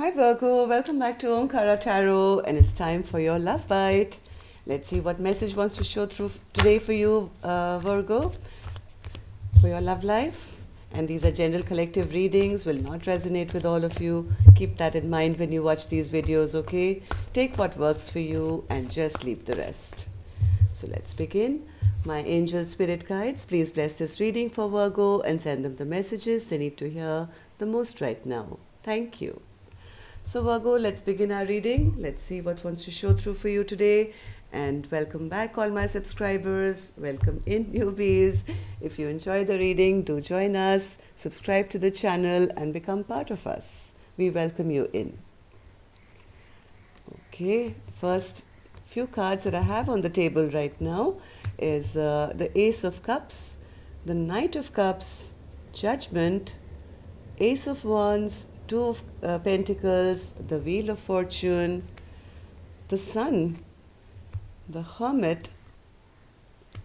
Hi Virgo, welcome back to Omkara Tarot, and it's time for your love bite. Let's see what message wants to show through today for you, Virgo, for your love life. And these are general collective readings, will not resonate with all of you. Keep that in mind when you watch these videos, okay? Take what works for you and just leave the rest. So let's begin. My angel spirit guides, please bless this reading for Virgo and send them the messages they need to hear the most right now. Thank you. So Virgo, let's begin our reading. Let's see what wants to show through for you today. And welcome back all my subscribers. Welcome in newbies. If you enjoy the reading, do join us. Subscribe to the channel and become part of us. We welcome you in. Okay, first few cards that I have on the table right now is the Ace of Cups, the Knight of Cups, Judgment, Ace of Wands, Two of Pentacles, the Wheel of Fortune, the Sun, the Hermit,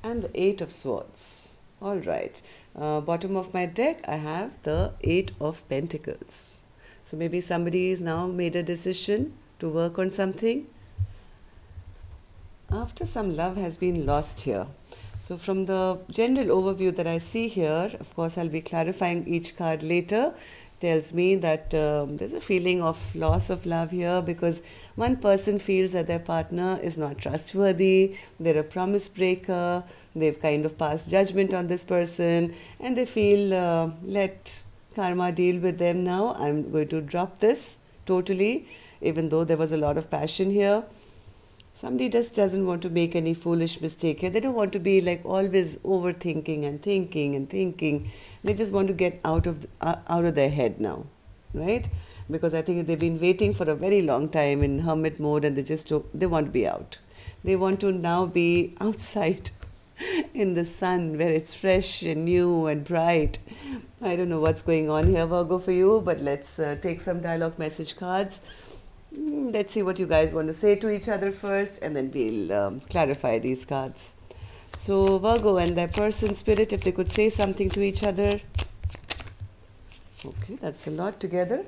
and the Eight of Swords. All right. Bottom of my deck, I have the Eight of Pentacles. So maybe somebody has now made a decision to work on something after some love has been lost here. So from the general overview that I see here, of course, I'll be clarifying each card later. Tells me that there's a feeling of loss of love here because one person feels that their partner is not trustworthy, they're a promise breaker, they've kind of passed judgment on this person, and they feel let karma deal with them now. I'm going to drop this totally, even though there was a lot of passion here. Somebody just doesn't want to make any foolish mistake here. They don't want to be like always overthinking and thinking and thinking. They just want to get out of their head now, right? Because I think they've been waiting for a very long time in hermit mode, and they want to be out. They want to now be outside in the sun where it's fresh and new and bright. I don't know what's going on here, Virgo, for you, but let's take some dialogue message cards. Let's see what you guys want to say to each other first, and then we'll clarify these cards. So Virgo and their person spirit, if they could say something to each other. Okay, that's a lot together.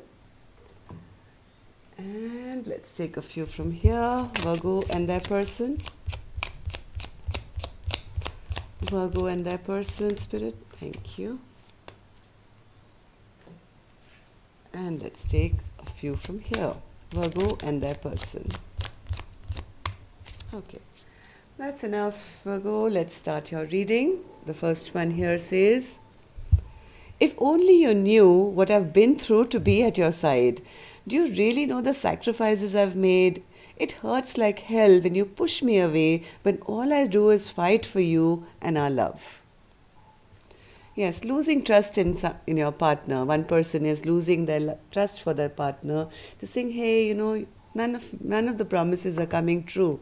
And let's take a few from here. Virgo and their person. Virgo and their person spirit. Thank you. And let's take a few from here. Virgo and their person. Okay, that's enough, Virgo. Let's start your reading. The first one here says, if only you knew what I've been through to be at your side. Do you really know the sacrifices I've made? It hurts like hell when you push me away when all I do is fight for you and our love. Yes, losing trust in your partner. One person is losing their trust for their partner. Just saying, hey, you know, none of the promises are coming true.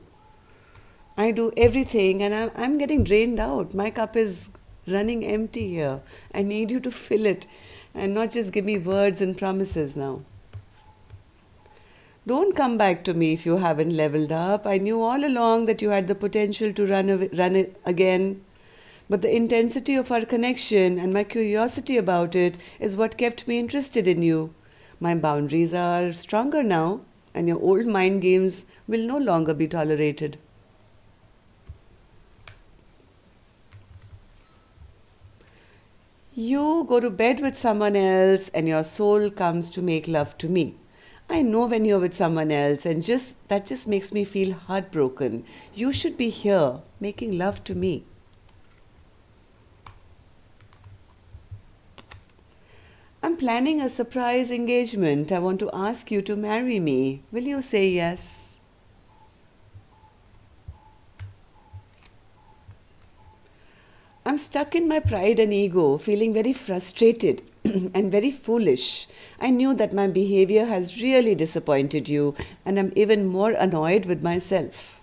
I do everything and I'm getting drained out. My cup is running empty here. I need you to fill it and not just give me words and promises now. Don't come back to me if you haven't leveled up. I knew all along that you had the potential to run it again. But the intensity of our connection and my curiosity about it is what kept me interested in you. My boundaries are stronger now, and your old mind games will no longer be tolerated. You go to bed with someone else and your soul comes to make love to me. I know when you're with someone else, and that just makes me feel heartbroken. You should be here making love to me. I'm planning a surprise engagement. I want to ask you to marry me. Will you say yes? I'm stuck in my pride and ego, feeling very frustrated and very foolish. I knew that my behavior has really disappointed you, and I'm even more annoyed with myself.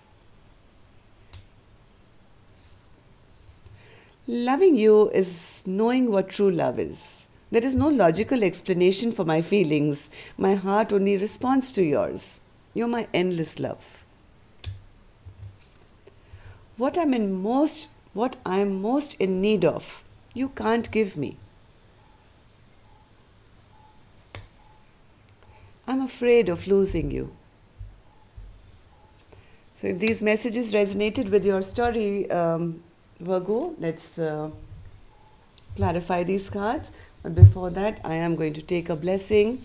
Loving you is knowing what true love is. There is no logical explanation for my feelings. My heart only responds to yours. You're my endless love. What I'm most in need of, you can't give me. I'm afraid of losing you. So if these messages resonated with your story, Virgo, let's clarify these cards. But before that, I am going to take a blessing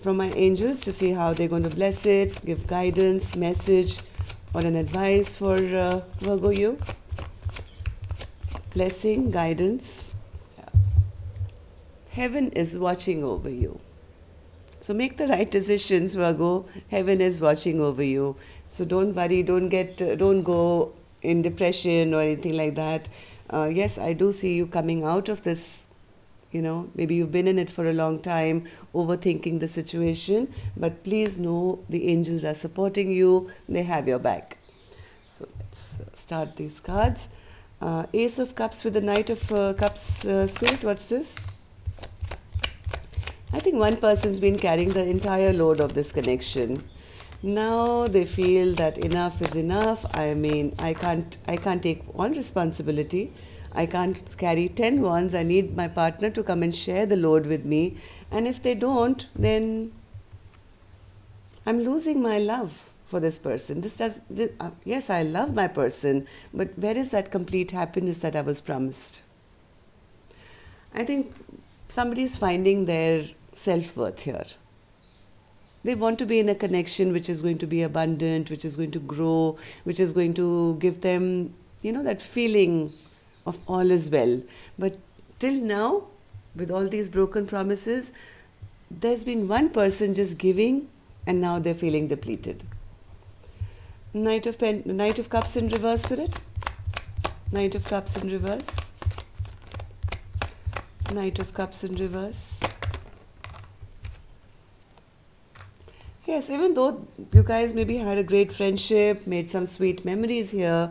from my angels to see how they're going to bless it, give guidance, message, or an advice for Virgo you. Blessing, guidance. Heaven is watching over you. So make the right decisions, Virgo. Heaven is watching over you. So don't worry, don't go in depression or anything like that. Yes, I do see you coming out of this. Maybe you've been in it for a long time, overthinking the situation. But please know the angels are supporting you. They have your back. So let's start these cards. Ace of Cups with the Knight of Cups Spirit. What's this? I think one person's been carrying the entire load of this connection. Now they feel that enough is enough. I mean, I can't take one responsibility. I can't carry 10 wands. I need my partner to come and share the load with me. And if they don't, then I'm losing my love for this person. Yes, I love my person, but where is that complete happiness that I was promised? I think somebody is finding their self-worth here. They want to be in a connection which is going to be abundant, which is going to grow, which is going to give them, that feeling of all is well. But till now, with all these broken promises, there's been one person just giving, and now they're feeling depleted. Knight of Cups in reverse, Spirit. Knight of Cups in reverse. Knight of Cups in reverse. Yes, even though you guys maybe had a great friendship, made some sweet memories here,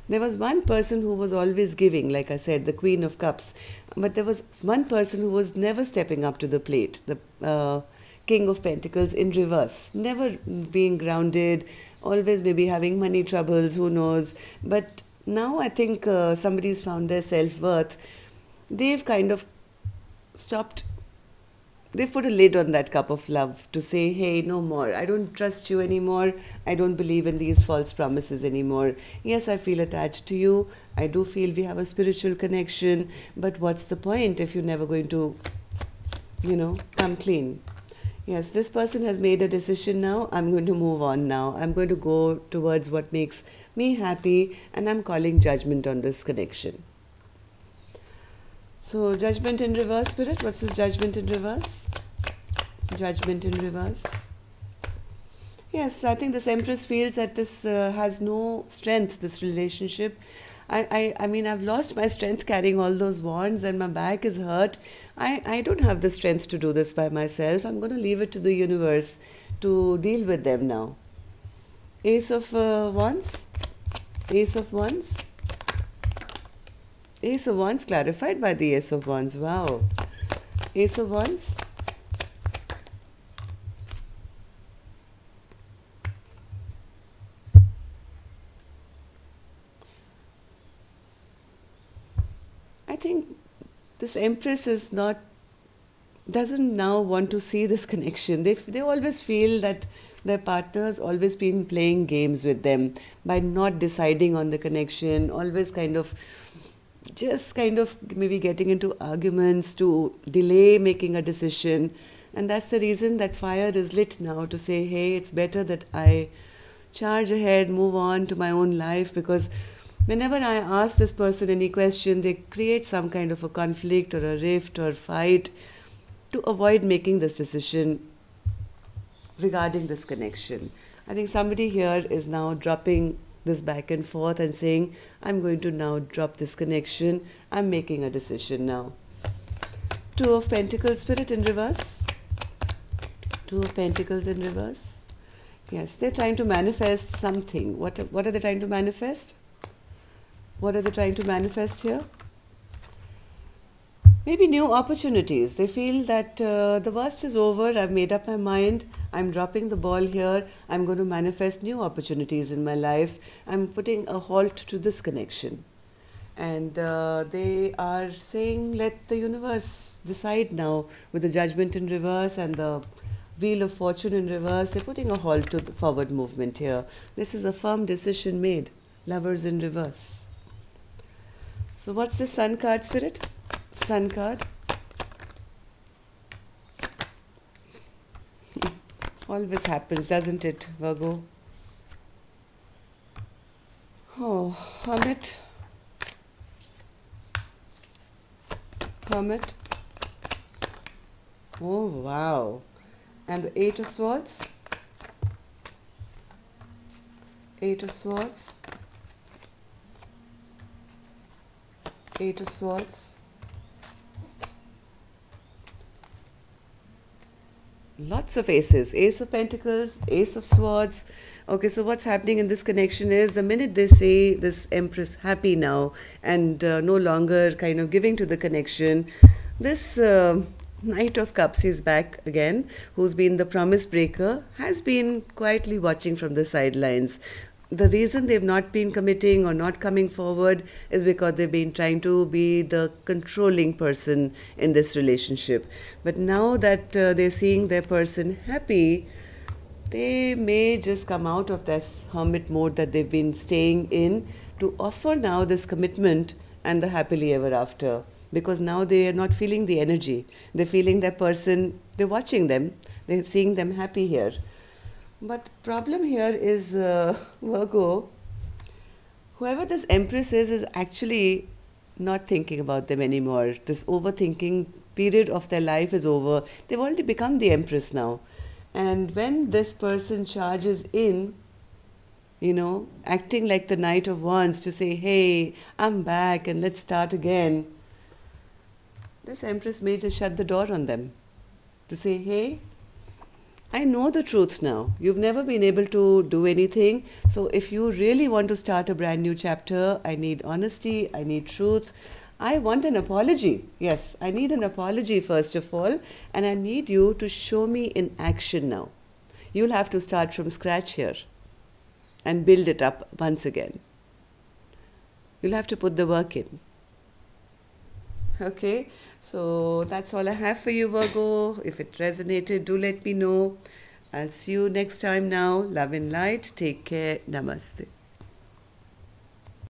there was one person who was always giving, like I said, the Queen of Cups. But there was one person who was never stepping up to the plate, the King of Pentacles in reverse. Never being grounded, always maybe having money troubles, who knows. But now I think somebody's found their self-worth. They've kind of stopped. They've put a lid on that cup of love to say, hey, no more. I don't trust you anymore. I don't believe in these false promises anymore. Yes, I feel attached to you. I do feel we have a spiritual connection. But what's the point if you're never going to, come clean? Yes, this person has made a decision now. I'm going to move on now. I'm going to go towards what makes me happy. And I'm calling judgment on this connection. So, Judgment in reverse, Spirit. What's this Judgment in reverse? Judgment in reverse. Yes, I think this Empress feels that this has no strength, this relationship. I mean, I've lost my strength carrying all those wands and my back is hurt. I don't have the strength to do this by myself. I'm going to leave it to the universe to deal with them now. Ace of Wands. Ace of Wands. Ace of Wands clarified by the Ace of Wands. Wow. Ace of Wands. I think this Empress doesn't now want to see this connection. They always feel that their partner's always been playing games with them by not deciding on the connection, always kind of maybe getting into arguments to delay making a decision. And that's the reason that fire is lit now, to say, hey, it's better that I charge ahead, move on to my own life, because whenever I ask this person any question, they create some kind of a conflict or a rift or fight to avoid making this decision regarding this connection. I think somebody here is now dropping this back and forth and saying, I'm going to now drop this connection. I'm making a decision now. Two of Pentacles, Spirit, in reverse. Two of Pentacles in reverse. Yes, they're trying to manifest something. What are they trying to manifest? What are they trying to manifest here? Maybe new opportunities. They feel that the worst is over. I've made up my mind. I'm dropping the ball here. I'm going to manifest new opportunities in my life. I'm putting a halt to this connection. And they are saying, let the universe decide now, with the Judgment in reverse and the Wheel of Fortune in reverse. They're putting a halt to the forward movement here. This is a firm decision made. Lovers in reverse. So what's the Sun card, Spirit? Sun card. Always happens, doesn't it, Virgo? Oh, Hermit. Hermit. Oh, wow. And the Eight of Swords. Eight of Swords. Eight of Swords. Lots of aces. Ace of Pentacles, Ace of Swords. Okay, so what's happening in this connection is the minute they say this Empress happy now and no longer kind of giving to the connection, this Knight of Cups is back again, who's been the promise breaker, has been quietly watching from the sidelines. The reason they've not been committing or not coming forward is because they've been trying to be the controlling person in this relationship. But now that they're seeing their person happy, they may just come out of this hermit mode that they've been staying in to offer now this commitment and the happily ever after. Because now they are not feeling the energy. They're feeling their person, they're watching them, they're seeing them happy here. But the problem here is, Virgo, whoever this Empress is actually not thinking about them anymore. This overthinking period of their life is over. They've already become the Empress now. And when this person charges in, you know, acting like the Knight of Wands to say, hey, I'm back and let's start again, this Empress may just shut the door on them to say, hey, I know the truth now. You've never been able to do anything. So if you really want to start a brand new chapter, I need honesty, I need truth. I want an apology. Yes, I need an apology first of all. And I need you to show me in action now. You'll have to start from scratch here and build it up once again. You'll have to put the work in. Okay, so that's all I have for you, Virgo. If it resonated, do let me know. I'll see you next time now. Love and light. Take care. Namaste.